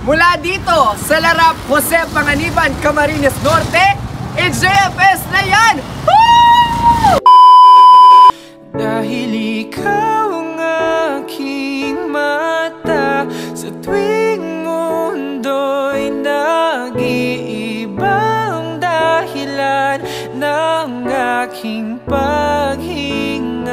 Mula dito sa Larap, Jose Panganiban, Camarines Norte, JFS na yan! Woo! Dahil ikaw ang aking mata, sa tuwing mundo'y nag-iibang dahilan ng aking paghinga.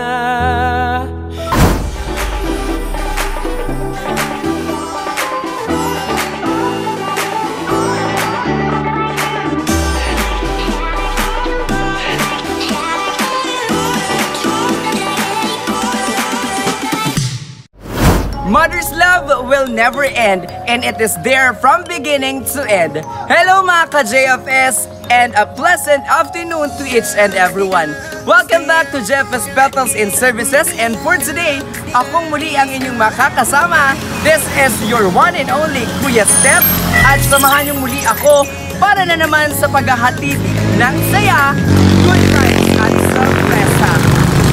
Mother's love will never end, and it is there from beginning to end. Hello mga ka-JFS, and a pleasant afternoon to each and everyone. Welcome back to JFS Petals and Services, and for today, akong muli ang inyong makakasama. This is your one and only Kuya Steph, at samahan niyo muli ako para na naman sa paghahatid ng saya, good vibes at sorpresa.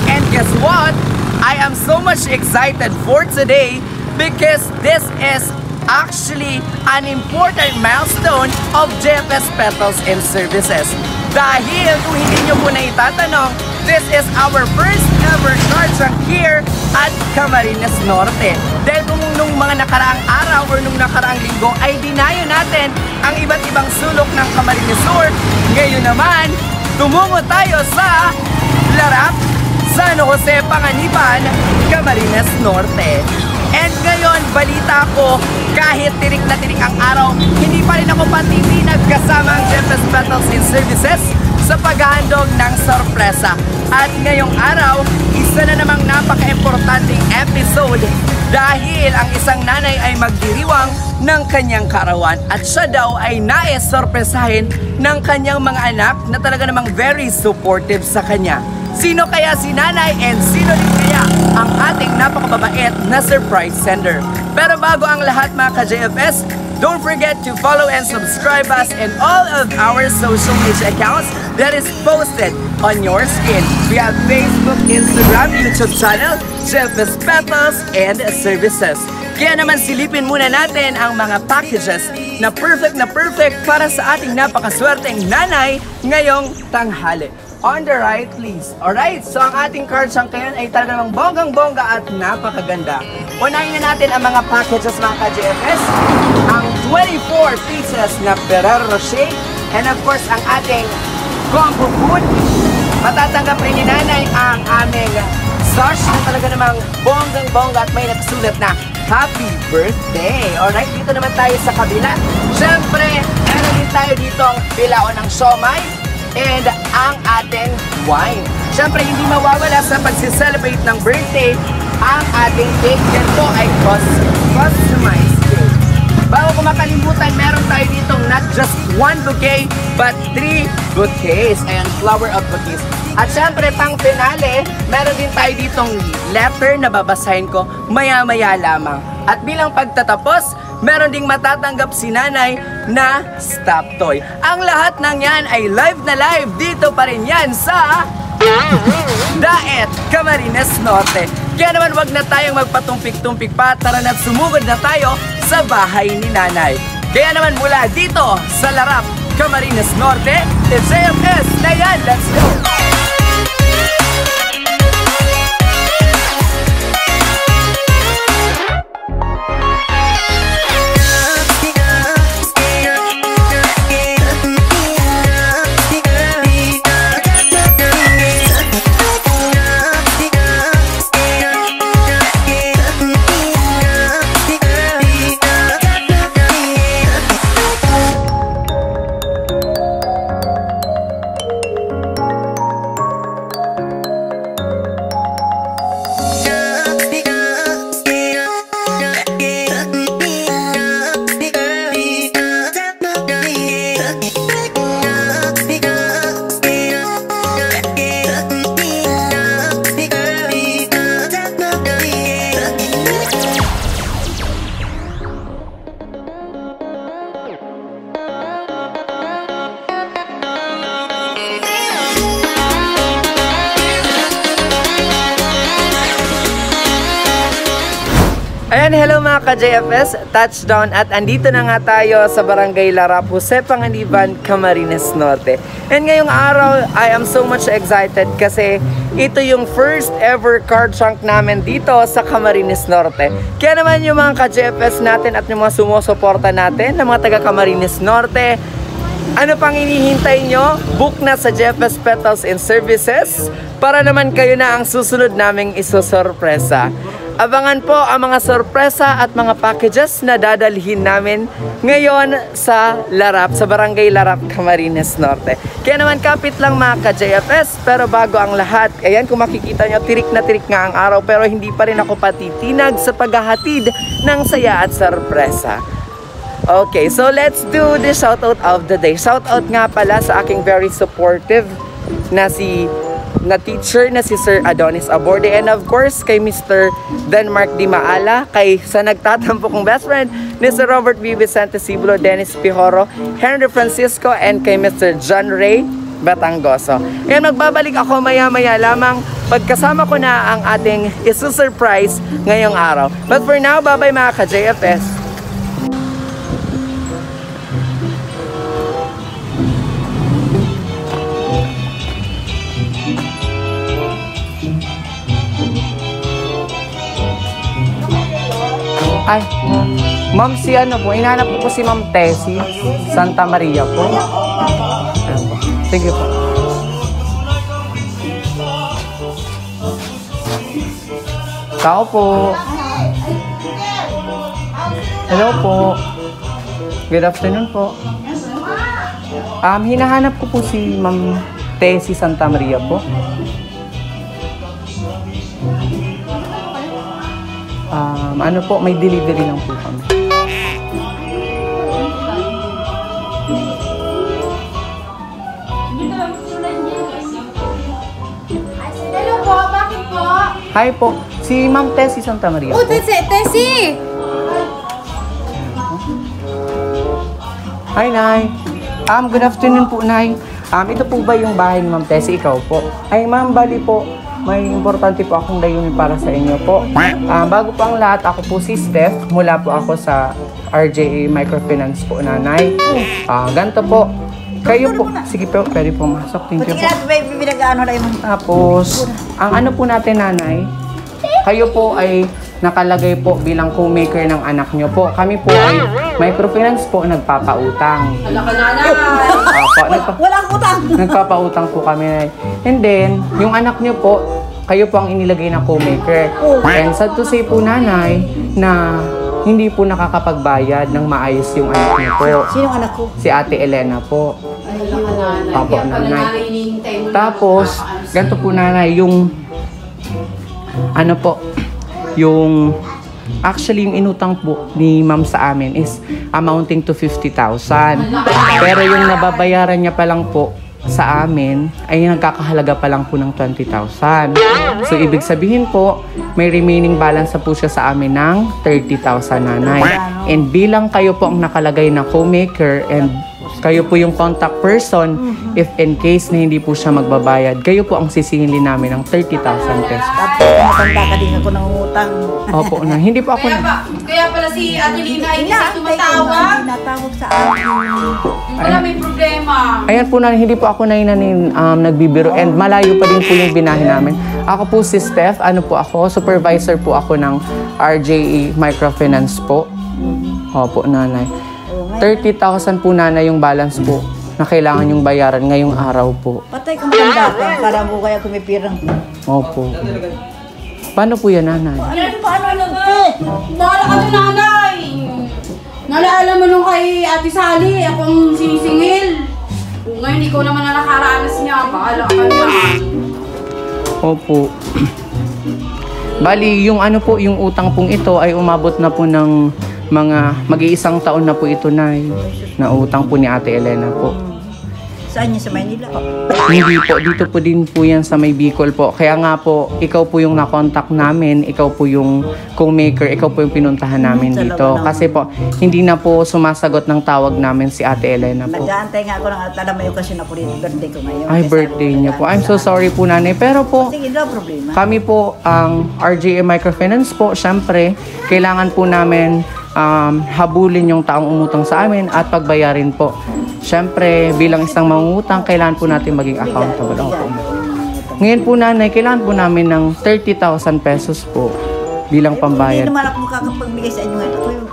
And guess what? I am so much excited for today because this is actually an important milestone of JFS Petals and Services. Dahil kung hindi nyo muna itatanong, this is our first ever car trunk here at Camarines Norte. Dahil kung nung mga nakaraang araw or nung nakaraang linggo ay dinayo natin ang iba't ibang sulok ng Camarines Sur, ngayon naman, tumungo tayo sa Larap, San Jose Panganiban, Camarines Norte. And ngayon, balita ko, kahit tirik na tirik ang araw, hindi pa rin ako patitinag kasama ang JFS Petals and Services sa paghahandog ng sorpresa. At ngayong araw, isa na namang napaka-importanting episode dahil ang isang nanay ay magdiriwang ng kanyang karawan at siya daw ay nais-sorpresahin ng kanyang mga anak na talaga namang very supportive sa kanya. Sino kaya si nanay and sino rin kaya ang ating napakababait na surprise sender? Pero bago ang lahat mga ka-JFS, don't forget to follow and subscribe us in all of our social media accounts that is posted on your screen. We have Facebook, Instagram, YouTube channel, JFS Petals and Services. Kaya naman silipin muna natin ang mga packages na perfect para sa ating napakaswerteng nanay ngayong tanghali. On the right, please. Alright, so ang ating card trunk ngayon ay talaga namang bonggang-bongga at napakaganda. Unahin na natin ang mga packages mga ka-JFS. Ang 24 pieces na Ferrero Rocher. And of course, ang ating combo food. Matatanggap rin ni nanay ang aming sash na talaga namang bonggang-bongga at may nagsulat na Happy Birthday! Alright, dito naman tayo sa kabila. Siyempre, meron din tayo dito ang bilao ng siomai and ang ating wine. Siyempre, hindi mawawala sa pagsi-celebrate ng birthday ang ating cake. Yan po ay customized cake. Bago ko makalimutan, meron tayo ditong not just one bouquet, but 3 bouquets. Ayan, flower of bouquets. At siyempre, pang finale, meron din tayo ditong letter na babasahin ko maya-maya lamang. At bilang pagtatapos, meron ding matatanggap si nanay na stop toy. Ang lahat ng yan ay live na live dito pa rin yan sa Daet, Camarines Norte. Kaya naman wag na tayong magpatumpik-tumpik pa, tara na't sumugod na tayo sa bahay ni nanay. Kaya naman mula dito sa Larap, Camarines Norte, JFS na yan, let's go! Ayan, hello mga ka-JFS, touchdown at andito na nga tayo sa Barangay Larap, Jose Panganiban, Camarines Norte. And ngayong araw, I am so much excited kasi ito yung first ever car trunk namin dito sa Camarines Norte. Kaya naman yung mga ka-JFS natin at yung mga sumusuporta natin, ng mga taga Camarines Norte, ano pang inihintay nyo? Book na sa JFS Petals and Services para naman kayo na ang susunod naming isusurpresa. Abangan po ang mga sorpresa at mga packages na dadalhin namin ngayon sa Larap, sa Barangay Larap, Camarines Norte. Kaya naman kapit lang mga ka-JFS, pero bago ang lahat, ayan kung makikita nyo, tirik na tirik nga ang araw pero hindi pa rin ako patitinag sa paghahatid ng saya at sorpresa. Okay, so let's do the shoutout of the day. Shoutout nga pala sa aking very supportive na teacher na si Sir Adonis Aborde, and of course kay Mr. Denmark Di Maala, kay sa nagtatampo kong best friend ni Sir Robert B. Vicente Cibulo, Dennis Pijoro, Henry Francisco, and kay Mr. John Ray Batangoso. Ngayon magbabalik ako maya-maya lamang pagkasama ko na ang ating isusurprise ngayong araw. But for now, bye-bye mga ka-JFS. Ay, ma'am, si ano po, inahanap ko po si Ma'am Tessie Santa Maria po. Sige po. Tao po. Hello po. Good afternoon po. Hinahanap ko po si Ma'am Tessie Santa Maria po. Ano po, may delivery lang po kami. Hello po, bakit po? Hi po, si Ma'am Tessie Santa Maria po. Oh, Tessie! Hi, Nay. Good afternoon po, Nay. Ito po ba yung bahay ni Ma'am Tessie? Ikaw po. Ay, Ma'am, bali po. May importante po akong layunin para sa inyo po. Bago po ang lahat, ako po si Steph. Mula po ako sa RJA Microfinance po, Nanay. Ganito po. Kayo po. Sige po, pwede po masok. Thank you po. Tapos, ang ano po natin, Nanay, kayo po ay nakalagay po bilang co-maker ng anak nyo po. Kami po ay microfinance po, nagpapautang. Walang utang! Nagpapautang po kami. And then, yung anak nyo po, kayo po ang inilagay na co-maker. And sad to say po, Nanay, na hindi po nakakapagbayad ng maayos yung anak nyo po. Sinong anak ko? Si Ate Elena po. Opo, Nanay. Tapos, ganito po, Nanay, yung ano po, yung actually yung inutang po ni Ma'am sa amin is amounting to 50,000. Pero yung nababayaran niya pa lang po sa amin ay nagkakahalaga pa lang po ng 20,000. So ibig sabihin po, may remaining balance na po siya sa amin ng 30,000, Nanay. And bilang kayo po ang nakalagay na co-maker and kayo po yung contact person, if in case na hindi po siya magbabayad, kayo po ang sisingilin namin ng 30,000 pesos. Matanda ka din ako ng utang. Opo, na. Hindi po ako Kaya pala si Ate Lina ay hindi siya tumatawag. Tinatawag sa akin. Wala may problema. Ayan po, na hindi po ako nagbibiro and malayo pa din po yung binahin namin. Ako po si Steph, ano po ako, supervisor po ako ng RJA Microfinance po. Opo, Nanay. 30,000 po, Nanay, yung balance po na kailangan yung bayaran ngayong araw po. Patay ka matanda ka, para mo kaya kumipirang. Opo. Paano po yan, Nanay? Paano Bahala ka doon, nanay. Nalaala mo nung kay Ate Sally, akong sinisingil. Ngayon, ikaw naman na nakaranas niya. Bahala ka na. Opo. Bali, yung ano po, yung utang pong ito ay umabot na po ng mag-iisang taon na po ito, Nay, na utang po ni Ate Elena po. Saan niya sa Maynila? Hindi po, dito po din po yan sa may Bicol po. Kaya nga po, ikaw po yung nakontak namin, ikaw po yung co-maker, ikaw po yung pinuntahan namin dito. Kasi po, hindi na po sumasagot ng tawag namin si Ate Elena po. Nag-aantay nga ako ng alam mo yung kasi na po rin birthday ko ngayon. Ay, birthday niyo po. I'm so sorry po, nanay. Pero po, Sige, no problema. kami po, ang RJA Microfinance po, syempre, kailangan po namin habulin yung taong umutang sa amin at pagbayarin po. Syempre, bilang isang mangungutang, kailangan po natin maging accountable. Opo. Ngayon po, nanay, kailangan po namin ng 30,000 pesos po bilang Hindi pambayad. naman ako makakapagbigay sa inyo ngayon. Ako yung,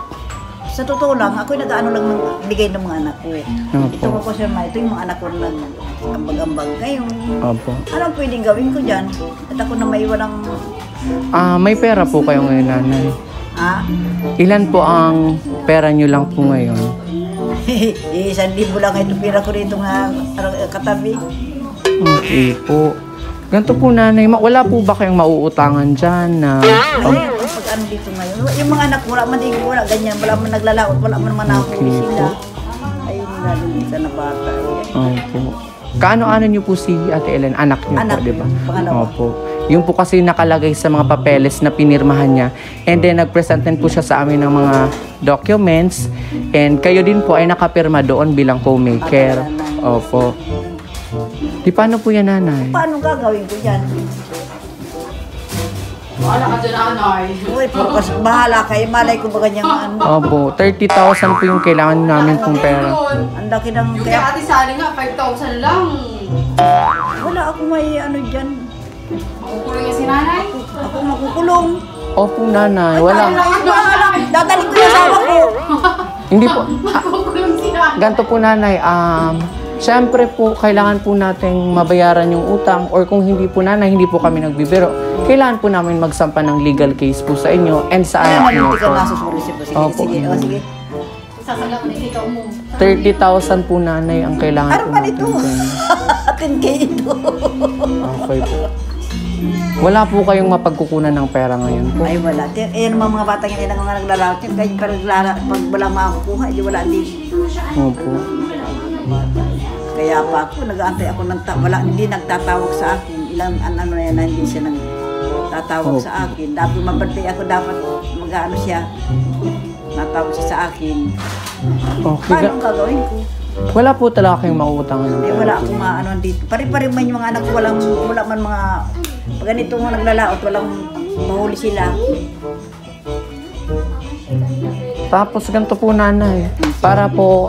sa totoo lang, ako yung nag-ano lang ng bigay ng mga anak ko eh. Opo. Ito ko sir, ito yung mga anak ko na ambag-ambag. Ngayon, Opo. anong pwedeng gawin ko dyan? At ako na may walang, May pera po kayo ngayon, nanay. Ilan po ang pera nyo lang po ngayon? 1,000 lang ito pira ko rito nga katabi. Okay po. Ganito po, nanay. Wala po ba kayong mauutangan dyan na... Ngayon, pag ano dito ngayon, yung mga anak wala man din wala ganyan, wala man naglalaot, wala man manahuli Okay sila. po. Ayun nga din sa nabata. Opo. Kaano-ano nyo po si Ate Ellen? Anak nyo Anak po, di ba? ko, pangalawa. Opo. Yung po kasi nakalagay sa mga papeles na pinirmahan niya. And then, nag-present din po siya sa amin ng mga documents. And kayo din po ay nakapirma doon bilang co-maker. Opo. Di paano po yan, nanay? Paano gagawin ko yan? Wala ka dyan, anay. Uy, pagkas bahala kayo, malay ko ba ganyang ano? Opo. 30,000 po yung kailangan namin pong pera. Ang laki ng Yung kay Ate Sally nga, 5,000 lang. wala ako may ano dyan. Kukulong niya si nanay. Ako makukulong. Opo, nanay. Wala. Dadaling ko yung asawa ko. Hindi po. Kukulong si nanay. Ganto po, nanay. Siyempre po, kailangan po nating mabayaran yung utang or kung hindi po, nanay, hindi po kami nagbibiro. Kailangan po namin magsampa ng legal case po sa inyo and sa anak niyo Hindi ka po. nasusulit siya po. Sige, Opo. sige, o sige. Sasagat na ikaw mo. 30,000 po, nanay, ang kailangan Ano po pa natin. nito? 10K ito. Okay po. Wala po kayong mapagkukunan ng pera ngayon po. Ay wala. Ayan naman mga bata ngayon ang mga naglalaro. Kahit pag wala makakukuha, hindi wala din. Opo. Kaya pa ako, nag-aantay ako ng wala, hindi nagtatawag sa akin. Ilang ano na yan, hindi siya nagtatawag sa akin. Dapat mabirthday ako, dapat mag-ano siya. Natawag siya sa akin. Okay. Paano ang gagawin ko? Wala po talaga kayong mauutangan ng Eh pera wala po. akong maano dito. Pare-pare man yung mga anak ko, wala man mga, pag ganito mga naglalaot, walang mahuli sila. Tapos ganito po, nanay. Para po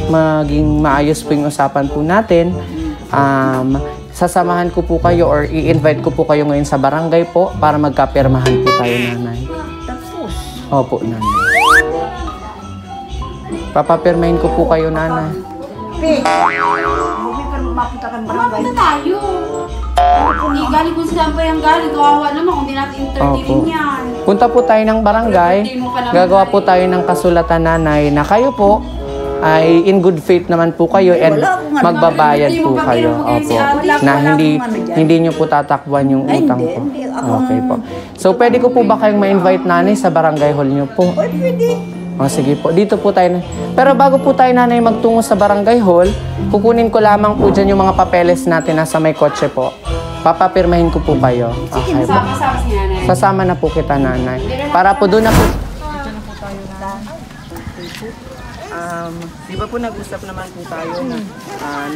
maging maayos po yung usapan po natin, sasamahan ko po kayo or i-invite ko po kayo ngayon sa barangay po para magkapirmahan po tayo, nanay. Tapos, Opo, nanay. Papapirmahin ko po kayo, nanay. Pe, hindi pa mapunta kang barangay. Ano tayo? Hindi galing kung saan pa yung galing. Kawawa naman kung di natin entertain yan. Punta po tayo ng barangay. Gagawa po tayo ng kasulatan, nanay, na kayo po ay in good faith naman po kayo and Wala akong ano. magbabayad po kayo. Opo. Na hindi akong ano dyan. hindi niyo po tatakbuhan yung Ay, utang hindi, po. hindi. Ako- Okay po. So pwede ko po ba kayong ma-invite, nanay, sa barangay hall niyo po? Oy, pwede. O sige po, dito po tayo. Pero bago po tayo, nanay, magtungo sa barangay hall, kukunin ko lamang po dyan yung mga papeles natin nasa may kotse po. Papapirmahin ko po kayo. Okay po. Sama-sama si nanay. Sasama na po kita, nanay. Para po doon na po. Di ba po nag-usap naman po tayo na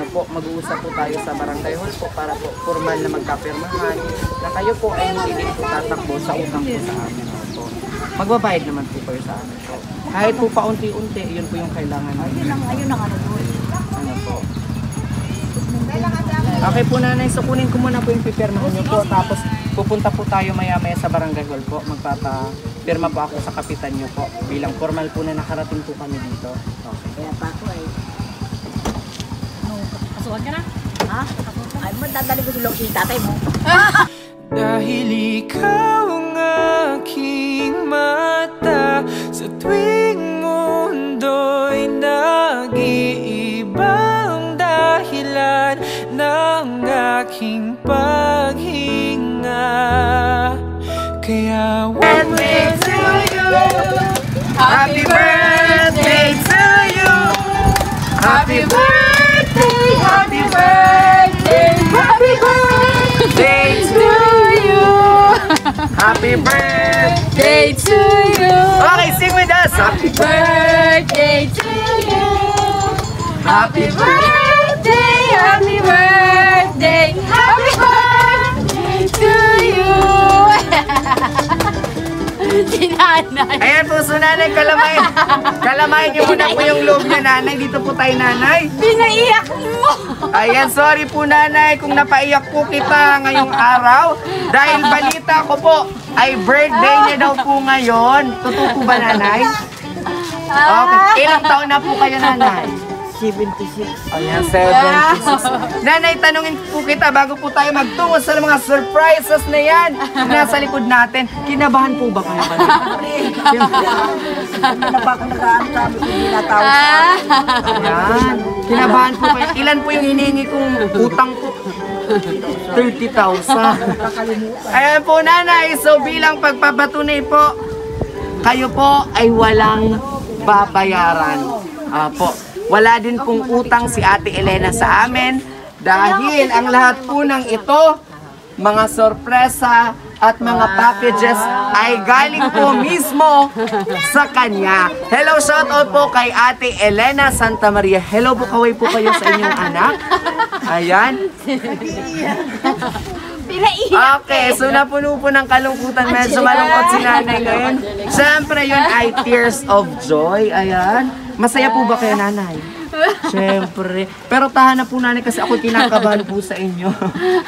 mag-uusap po tayo sa barangay hall po para po formal na magkapirmahan na kayo po ay hindi din po tatakbo sa utang po sa amin po. Magbabayad naman po kayo sa amin po. Kahit po paunti-unti, yun po yung kailangan namin. Ayun ang ano doon. Ano po. Okay po, nanay, so kunin ko muna po yung pipirmahan niyo po tapos pupunta po tayo maya-maya sa barangay hall po. Magpapirma po ako sa kapitan niyo po bilang formal po na nakarating po kami dito. Okay. Kaya pa ako ay. Kasuhan ka na? Ha? Ay, madadali ko silong si tatay mo. Dahil ikaw ang aking mata sa tuwing mundo'y nag-iibang dahilan ng aking paghinga. Kaya birthday to you, happy birthday to you, happy birthday you. Okay, sing with us. Happy birthday to you. Happy birthday, happy birthday, happy birthday to you. Si nanay. Ayan po, so nanay, kalamayin niyo muna po yung loob niya, nanay. Dito po tayo, nanay. Pinaiyak mo. Ayan, sorry po, nanay, kung napaiyak po kita ngayong araw. Dahil balita ko po, ay birthday niya daw po ngayon. Totoo po ba, nanay? Okay. Ilang taon na po kayo, nanay? 76. Ayan, 76. Nanay, tanungin po kita bago po tayo magtungo sa mga surprises na yan nasa likod natin. Kinabahan po ba kayo? Hindi na ba ako nagaan sa amin kung hindi natawag sa akin? Ayan. Kinabahan po kayo. Ilan po yung hinihingi kong utang po? 30,000. Ayan po, nanay. So bilang pagpapatunay po, kayo po ay walang babayaran. Po. Wala din pong utang si Ate Elena sa amin dahil ang lahat po ng ito, mga sorpresa at mga packages ay galing po mismo sa kanya. Hello, shout out po kay Ate Elena Santa Maria. Hello po, kaway po kayo sa inyong anak. Ayan. Pinaiyak. Okay, so napuno po ng kalungkutan. Medyo malungkot si nanay ngayon. Siyempre, yun ay tears of joy. Ayan. Masaya po ba kayo, nanay? Siyempre. Pero tahan na po, nanay, kasi ako kinakabahan po sa inyo.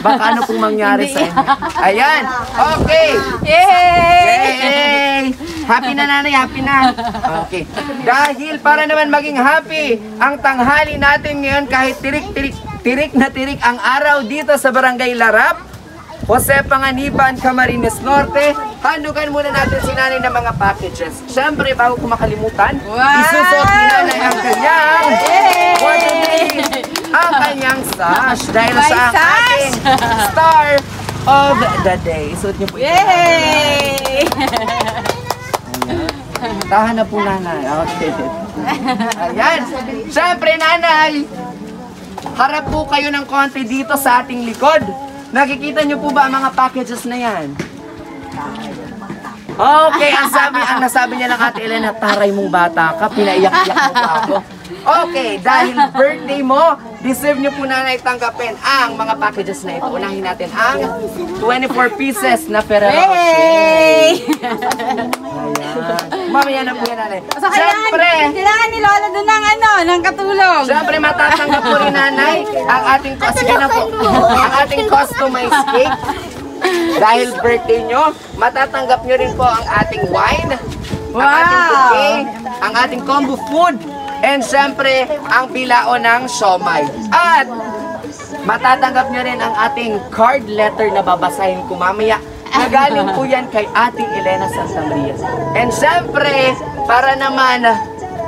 Baka ano pong mangyari sa inyo. Ayan. Okay. Yay! Happy na, nanay. Happy na. Okay. Dahil para naman maging happy ang tanghali natin ngayon kahit tirik na tirik ang araw dito sa Barangay Larap, Jose Panganiban, Camarines Norte, handugan muna natin si nanay ng mga packages. Siyempre, bago ko makalimutan, isusuot ni nanay ang kanyang ang kanyang sash. Dahil sa ating star of the day. Isuot niyo po ito. Yay! Tahan na po, nanay. Okay. Ayan. Siyempre, nanay, harap po kayo ng konti dito sa ating likod. Nakikita niyo po ba ang mga packages na yan? Okay, ang nasabi niya lang Ate Elena, taray mong bata ka, pinaiyak-iyak mo pa ako. Okay, dahil birthday mo, deserve niyo po, nanay, tanggapin ang mga packages na ito. Unahin natin ang 24 pieces na Ferrero Rocher. Ayan. Mamaya na po yan, nanay. So, kailangan ni Lola doon ng katulong. Siyempre, matatanggap po rin, nanay, ang ating customized cake. Dahil birthday nyo, matatanggap nyo rin po ang ating wine, ang ating bouquet, ang ating combo food, and siyempre, ang bilao ng siomay. At matatanggap nyo rin ang ating card letter na babasahin ko mamaya. Nagaling po yan kay Ate Elena Santa Maria. And siyempre, para naman,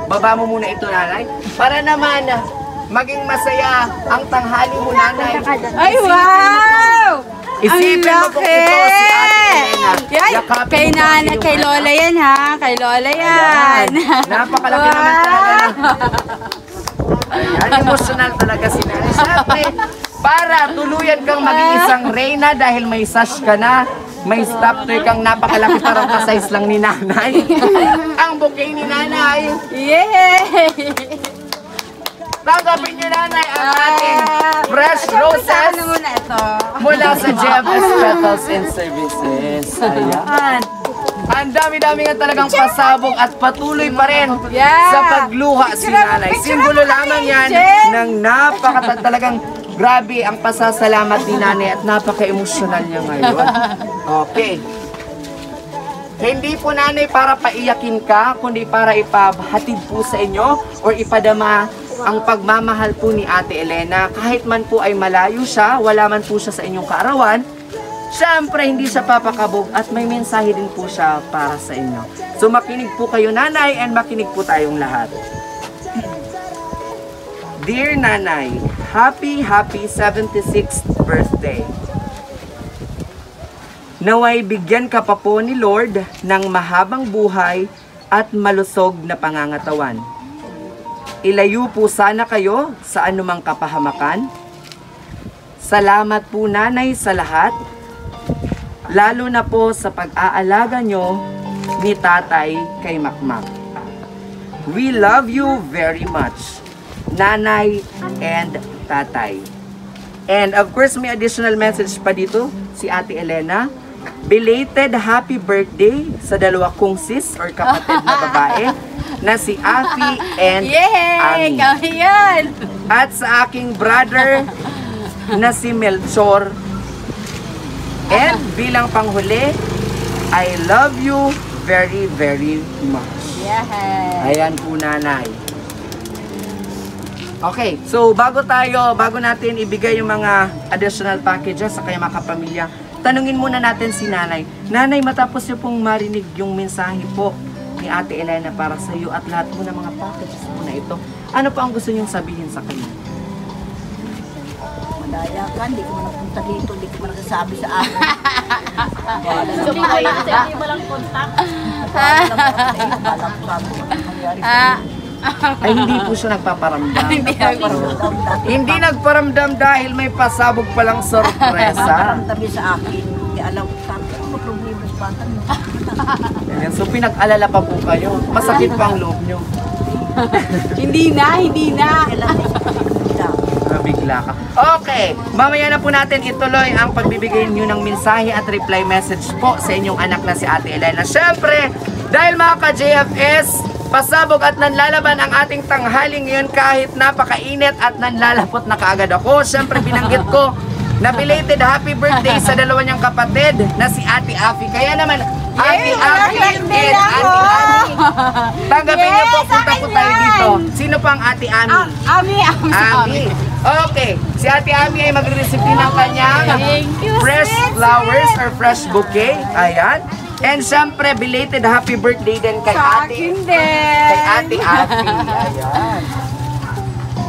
baba mo muna ito, nanay, para naman maging masaya ang tanghali mo, nanay. Ay, wow! Isipin mo kung ito si Ate Elena. Yakapin Kay mo Nana, ang kay iyong Lola yan ha. Kay Lola yan. Napakalaki naman talaga. Ayan, emotional talaga si nanay. Siyempre, para tuluyan kang maging isang reyna dahil may sash ka na, may stop toy kang napakalaki, parang ka-size lang ni nanay. Ang bouquet ni nanay. Yay! Tanggapin niyo, nanay, ang ating fresh roses muna ito. mula sa JFS Petals and Services. Ayan. Ang dami-dami nga talagang pasabog at patuloy pa rin sa pagluha si nanay. Simbolo lamang yan ng talagang grabe ang pasasalamat ni nanay at napaka-emosyonal niya ngayon. Okay. Hindi po, nanay, para paiyakin ka, kundi para ipahatid po sa inyo or ipadama ang pagmamahal po ni Ate Elena. Kahit man po ay malayo siya, wala man po siya sa inyong kaarawan, syempre hindi siya papakabog at may mensahe din po siya para sa inyo. So makinig po kayo, nanay, and makinig po tayong lahat. Dear Nanay, happy 76th birthday. Naway bigyan ka pa po ni Lord ng mahabang buhay at malusog na pangangatawan. Ilayo po sana kayo sa anumang kapahamakan. Salamat po, nanay, sa lahat, lalo na po sa pag-aalaga nyo ni Tatay kay Makmak. We love you very much, Nanay and Tatay. And of course, may additional message pa dito, si Ate Elena. Belated happy birthday sa dalawa kong sis or kapatid na babae na si Afi and Yay! Ami. Kami yan! At sa aking brother na si Melchor. And bilang panghuli, I love you very, very much. Yeah. Ayan po, Nanay. Okay, so bago natin ibigay yung mga additional packages sa kanyang mga kapamilya, tanungin muna natin si Nanay. Nanay, matapos niyo pong marinig yung mensahe po ni Ate Elena para sa iyo at lahat mo ng mga packages mo na ito, ano pa ang gusto niyong sabihin sa kanya? Madaya ka, hindi ko man napunta dito, hindi ko man nagsasabi sa akin. So, hindi mo lang contact. Balang ko sabi ko, ano mangyari sa Ay, hindi po siya nagpaparamdam. Hindi Hindi nagparamdam dahil may pasabog palang sorpresa. tabi sa akin, hindi alam ko sabi ko, ano problema sa bata mo? Ayan, so pinag-alala pa po kayo. Masakit pa ang loob nyo. Hindi na. Kailan Nabigla ka. Okay, mamaya na po natin ituloy ang pagbibigay niyo ng mensahe at reply message po sa inyong anak na si Ate Elena. Siyempre, dahil mga ka-JFS, pasabog at nanlalaban ang ating tanghaling ngayon kahit napakainit at nanlalapot na kaagad ako. Siyempre, binanggit ko na belated happy birthday sa dalawa niyang kapatid na si Ate Afi. Kaya naman, Ate Afi and Ate Ami, tanggapin niyo po, punta po tayo dito. Sino pa ang Ate Ami? Ami. Okay, si Ate Ami ay magre-receive din ng kanyang fresh flowers or fresh bouquet. Ayan. And syempre, belated happy birthday din kay Ate. Kay Ate Afi. Ayan.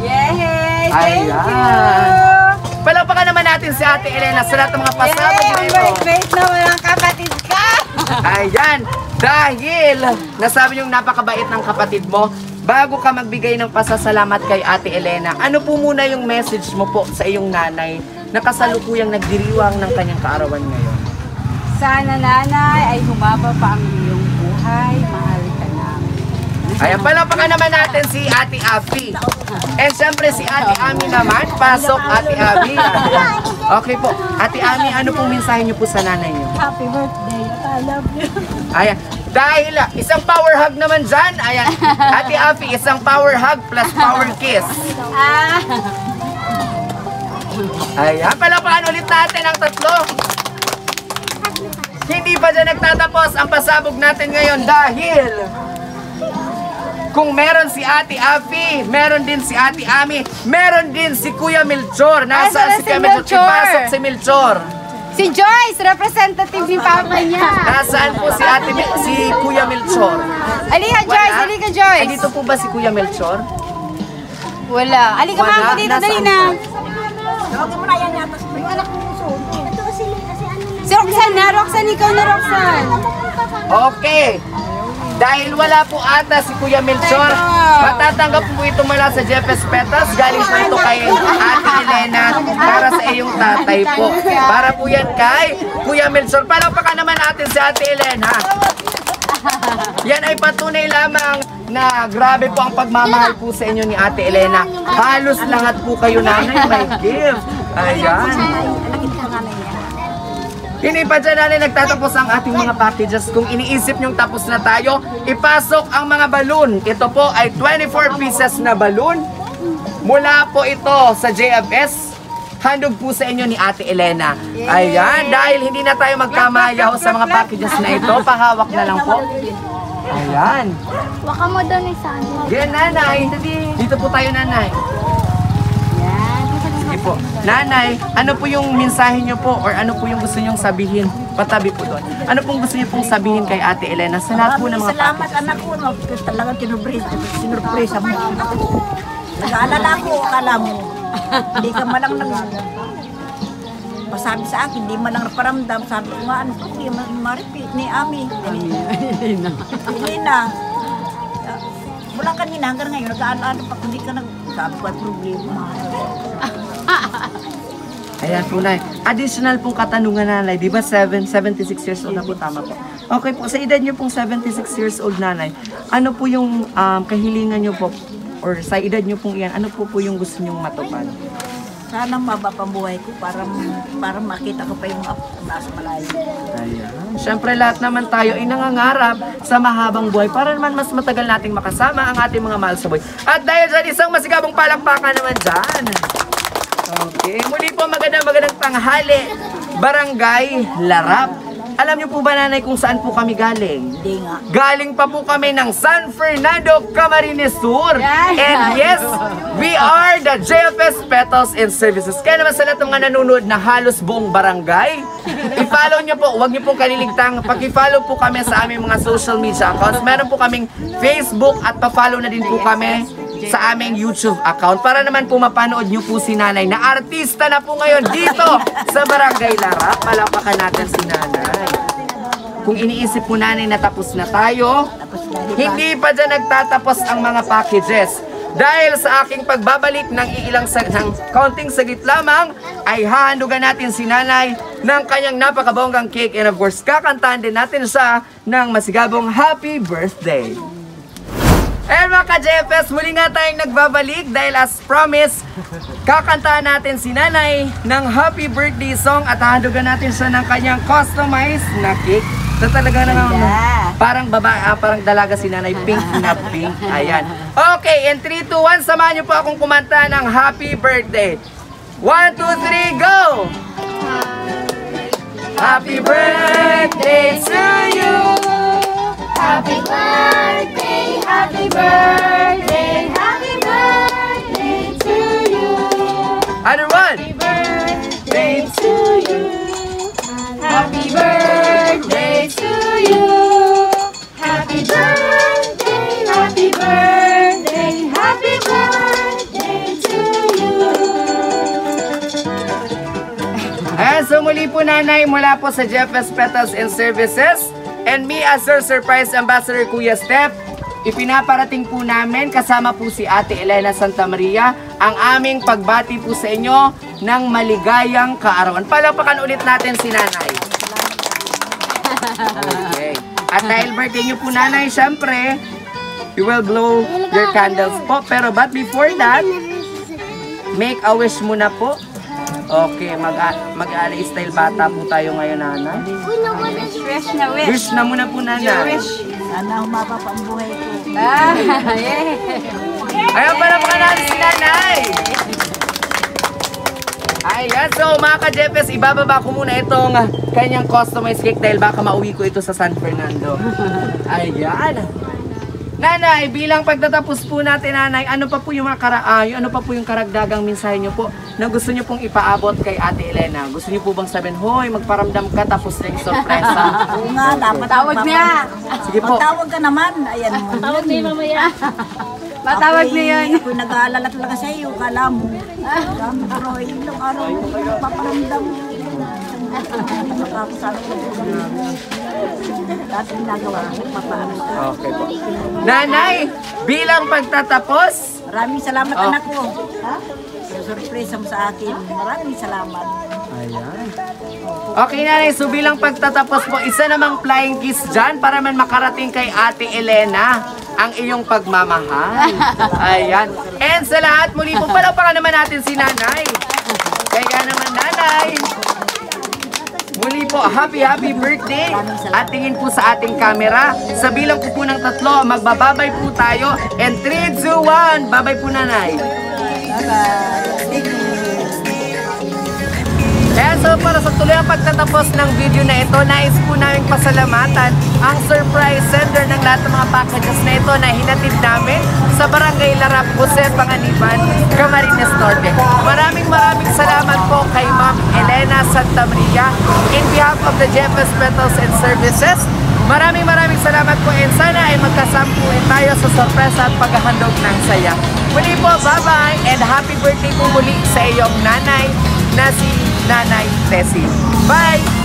Yay! Ayan. Palakpakan naman natin si Ate Elena sa lahat ng mga pasabog na ito. na walang kapatid ka! Ayan. Dahil nasabi niyong napakabait ng kapatid mo, bago ka magbigay ng pasasalamat kay Ate Elena, ano po muna yung message mo po sa iyong nanay na kasalukuyang nagdiriwang ng kanyang kaarawan ngayon? Sana, nanay, ay humaba pa ang iyong buhay. Mahal ka namin. Ayan, palakpakan naman natin si Ate Afi. And syempre si Ate Ami naman. Pasok, Ate Ami. Okay po. Ate Ami, ano pong mensahe niyo po sa nanay niyo? Happy birthday, I love you. Ayan. Dahil isang power hug naman dyan. Ayan. Ate Afi, isang power hug plus power kiss. Ayan. Palakpakan ulit natin ang tatlo. Hindi pa dyan nagtatapos ang pasabog natin ngayon dahil kung meron si Ate Afi, meron din si Ate Ami, meron din si Kuya Melchor. Nasaan si Kuya Melchor? Ipasok si Melchor. Si Joyce, representative ni Papa niya. Nasaan po si Kuya Melchor? Alika, Joyce. Wala? Alika, Joyce. Andito po ba si Kuya Melchor? Wala. Alika, Wala. mama, dito. Dali Nasaan na. Huwag mo na yan yata sa yung anak mo so. Ito kasi Si Roxanne na. Roxanne, ikaw na, Roxanne. Okay. Dahil wala po ata si Kuya Melchor, matatanggap po ito mula sa Jeffes Petas. Galing po ito kay Ate Elena para sa iyong tatay po. Para po yan kay Kuya Melchor. Palakpakan naman natin si Ate Elena. Yan ay patunay lamang na grabe po ang pagmamahal po sa inyo ni Ate Elena. Halos lahat po kayo nanay may gift. Ayan. Hindi pa dyan natin nagtatapos ang ating mga packages. Kung iniisip nyong tapos na tayo, ipasok ang mga balloon. Ito po ay 24 pieces na balloon. Mula po ito sa JFS. Handog po sa inyo ni Ate Elena. Ayan, dahil hindi na tayo magkamayaw sa mga packages na ito, pahawak na lang po. Ayan. Waka mo daw ni Sandra. Yan, nanay. Dito po tayo, nanay. Sige po. Nanay, ano po yung mensahe niyo po or ano po yung gusto niyong sabihin? Patabi po doon. Ano pong gusto niyo pong sabihin kay Ate Elena sa lahat po ng mga Salamat packages? anak ko, no? Talagang sinurpresa mo. Nag-aalala ko, akala mo. Hindi ka malang pasabi sa akin, hindi man lang naparamdam. Sabi ko nga, ano po, hindi ma-repeat ni Ami. Hindi na. Mula kanina hanggang ngayon, nag-aalala pa, hindi ka sabi ko, problema. Ayan po, Nay. Additional pong katanungan, Nanay. Di ba 76 years old na po? Tama po. Okay po, sa edad niyo pong 76 years old, nanay, ano po yung kahilingan niyo po, or sa edad niyo pong iyan, ano po yung gusto niyong matupad? Sana mabapambuhay ko para makita ko pa yung nasa malayo. Ayan. Siyempre lahat naman tayo ay nangangarap sa mahabang buhay para naman mas matagal nating makasama ang ating mga mahal sa buhay. At dahil dyan, isang masigabong palakpakan naman dyan. Okay, muli po magandang tanghali, Barangay Larap. Alam niyo po ba, nanay, kung saan po kami galing? Hindi nga. Galing pa po kami ng San Fernando, Camarines Sur. And yes, we are the JFS Petals and Services. Kaya naman sa lahat ng mga nanonood na halos buong barangay, i-follow niyo po, huwag niyo pong kaliligtang, pag-i-follow po kami sa aming mga social media accounts. Meron po kaming Facebook at pa-follow na din po kami sa aming YouTube account para naman po mapanood niyo po si nanay na artista na po ngayon dito sa Barangay Larap. Palapakan natin si nanay. Kung iniisip po nanay na tapos na tayo, hindi pa dyan nagtatapos ang mga packages. Dahil sa aking pagbabalik ng counting saglit lamang, ay hahandugan natin si nanay ng kanyang napakabonggang cake, and of course, kakantahan din natin siya ng masigabong happy birthday. Eh mga ka-JFS, muli nga tayong nagbabalik dahil as promised, kakantahan natin si nanay ng happy birthday song at hahandugan natin siya ng kanyang customized na cake. So talaga naman, parang babae, parang dalaga si nanay, pink na pink. Ayan. Okay, in 3, 2, 1, samahan niyo po akong kumanta ng happy birthday. 1, 2, 3, go! Happy birthday to you! Happy birthday, happy birthday, happy birthday to you. Other one! Happy birthday to you. Happy birthday to you. Happy birthday, happy birthday, happy birthday to you. Ayan, so muli po nanay mula po sa JFS Petals and Services. And me as your surprise ambassador, Kuya Step, ipinaparating po namin kasama po si Ate Elena Santa Maria ang aming pagbati po sa inyo ng maligayang kaarawan. Palapakan ulit natin si nanay. Okay. At dahil birthday niyo po nanay, syempre, we will blow your candles po. Pero but before that, make a wish muna po. Okay, mag-style bata po tayo ngayon, nanay. Wish na wish. Wish na muna po, nanay. Sana mapapambuhay ko. Ayaw pala pa natin si nanay. Ayan, so mga ka-JFS, ibababa ko muna itong kanyang customized cake dahil baka mauwi ko ito sa San Fernando. Ayan. Nanay, bilang pagtatapos po natin, nanay, ano pa po yung karagdagang mensahe niyo po na gusto niyo pong ipaabot kay Ate Elena? Gusto niyo po bang sabihin, hoy, magparamdam ka tapos na yung sorpresa? Oo nga, dapat Tawag niya. Sige po. Matawag ka naman. Ayan mo. Tawag na yung mamaya. Matawag na yan. Ako'y nag-aalala talaga sa iyo. Kala mo. Pero ilang araw mo paparamdam. Makakasabi ko. Dati ginagawa ko, papaano ka. Okay po. Nanay, bilang pagtatapos, Maraming salamat anak ko. Ha? Surpresa mo sa akin. Maraming salamat. ayan. Okay, nanay, so bilang pagtatapos po, isa namang flying kiss dyan para man makarating kay Ate Elena ang iyong pagmamahal. Ayan. And sa lahat, muli po, palapakan naman natin si nanay. Kaya naman, nanay. Muli po, happy birthday. At tingin po sa ating camera. Sa bilang po ng 3, magbababay po tayo. And 3, 2, 1, babay po, nanay. Kaya so para sa tuloy ang pagtatapos ng video na ito, nais po namin pasalamatan ang surprise sender ng lahat ng mga packages na ito na hinatid namin sa Barangay Larap, Jose Panganiban, Camarines Norte. Maraming salamat po kay Ma'am Elena Santa Maria in behalf of the JFS Petals and Services. Maraming salamat po, and sana ay magkasampuin tayo sa sorpresa at paghahandog ng saya. Muli po, bye-bye and happy birthday po muli sa iyong nanay na si Nanay Tessie. Bye!